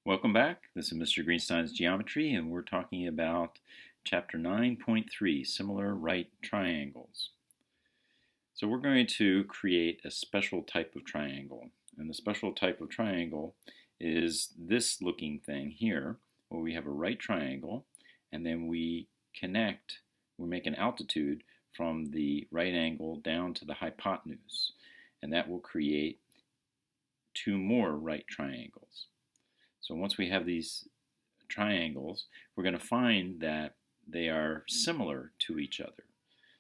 Welcome back. This is Mr. Greenstein's Geometry, and we're talking about Chapter 9.3, Similar Right Triangles. So we're going to create a special type of triangle. And the special type of triangle is this looking thing here, where we have a right triangle, and then we make an altitude from the right angle down to the hypotenuse. And that will create two more right triangles. So once we have these triangles, we're going to find that they are similar to each other.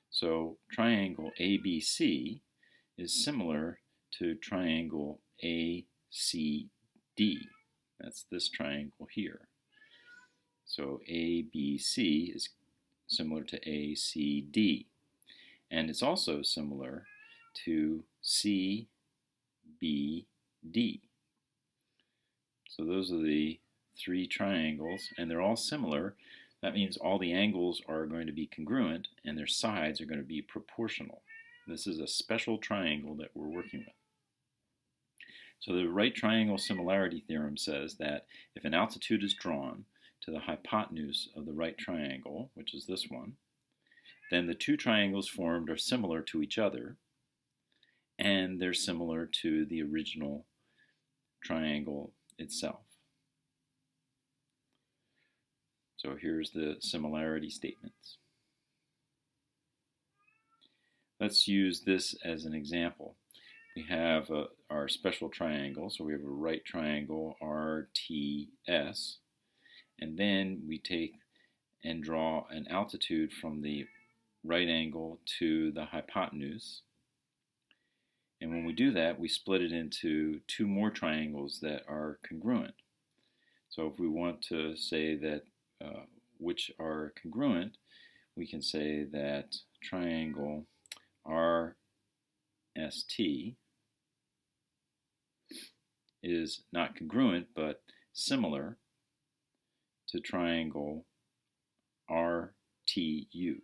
So triangle ABC is similar to triangle ACD. That's this triangle here. So ABC is similar to ACD. And it's also similar to CBD. So those are the three triangles, and they're all similar. That means all the angles are going to be congruent, and their sides are going to be proportional. This is a special triangle that we're working with. So the right triangle similarity theorem says that if an altitude is drawn to the hypotenuse of the right triangle, which is this one, then the two triangles formed are similar to each other, and they're similar to the original triangle itself. So here's the similarity statements. Let's use this as an example. We have our special triangle, so we have a right triangle RTS, and then we take and draw an altitude from the right angle to the hypotenuse. And when we do that, we split it into two more triangles that are congruent. So if we want to say that which are congruent, we can say that triangle RST is not congruent but similar to triangle RTU.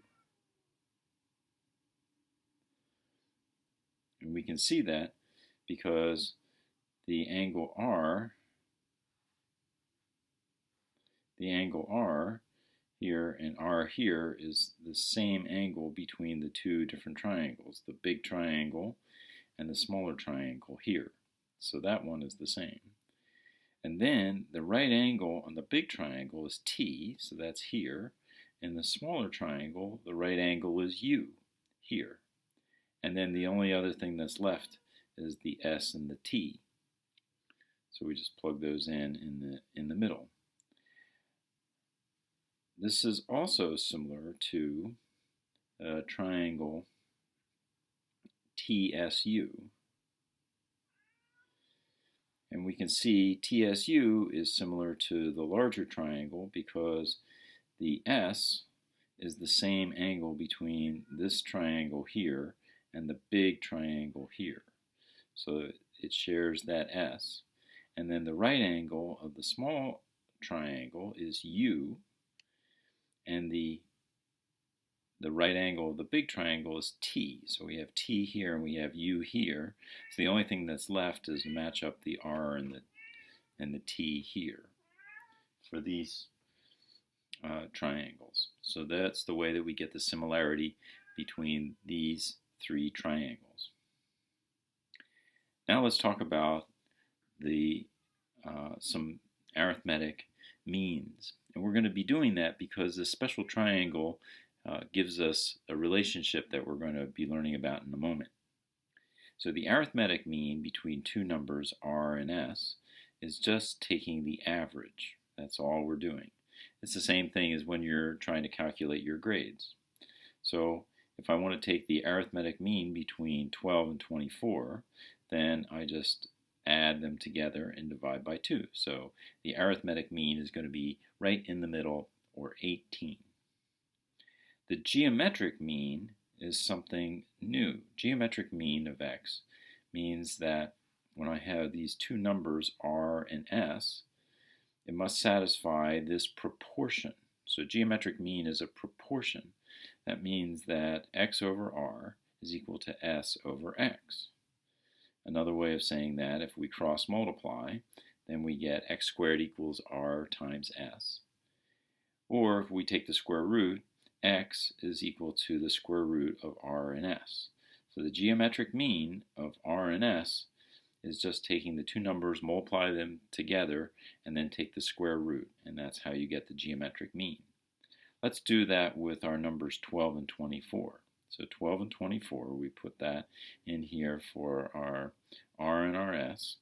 And we can see that because the angle R here and R here is the same angle between the two different triangles, the big triangle and the smaller triangle here. So that one is the same. And then the right angle on the big triangle is T, so that's here. In the smaller triangle, the right angle is U, here. And then the only other thing that's left is the S and the T. So we just plug those in the middle. This is also similar to triangle TSU. And we can see TSU is similar to the larger triangle because the S is the same angle between this triangle here and the big triangle here. So it shares that S. And then the right angle of the small triangle is U, and the right angle of the big triangle is T. So we have T here and we have U here. So the only thing that's left is to match up the R and the T here for these triangles. So that's the way that we get the similarity between these three triangles. Now let's talk about some arithmetic means. And we're going to be doing that because this special triangle gives us a relationship that we're going to be learning about in a moment. So the arithmetic mean between two numbers R and S is just taking the average. That's all we're doing. It's the same thing as when you're trying to calculate your grades. So if I want to take the arithmetic mean between 12 and 24, then I just add them together and divide by 2. So the arithmetic mean is going to be right in the middle, or 18. The geometric mean is something new. Geometric mean of x means that when I have these two numbers R and S, it must satisfy this proportion. So geometric mean is a proportion. That means that x over R is equal to S over x. Another way of saying that, if we cross multiply, then we get x squared equals r times s. Or if we take the square root, x is equal to the square root of r and s. So the geometric mean of r and s is just taking the two numbers, multiply them together, and then take the square root, and that's how you get the geometric mean. Let's do that with our numbers 12 and 24. So 12 and 24, we put that in here for our r and our s,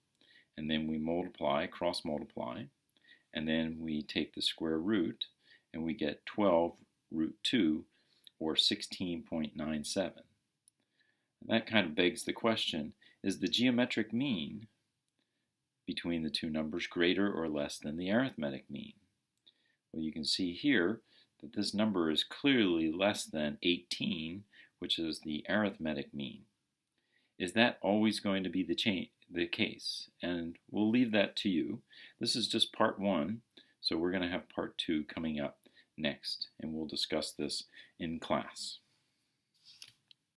and then we multiply, cross multiply, and then we take the square root, and we get 12 root 2, or 16.97. That kind of begs the question, is the geometric mean between the two numbers greater or less than the arithmetic mean? Well, you can see here that this number is clearly less than 18, which is the arithmetic mean. Is that always going to be the case? And we'll leave that to you. This is just part 1, so we're going to have part 2 coming up next, and we'll discuss this in class.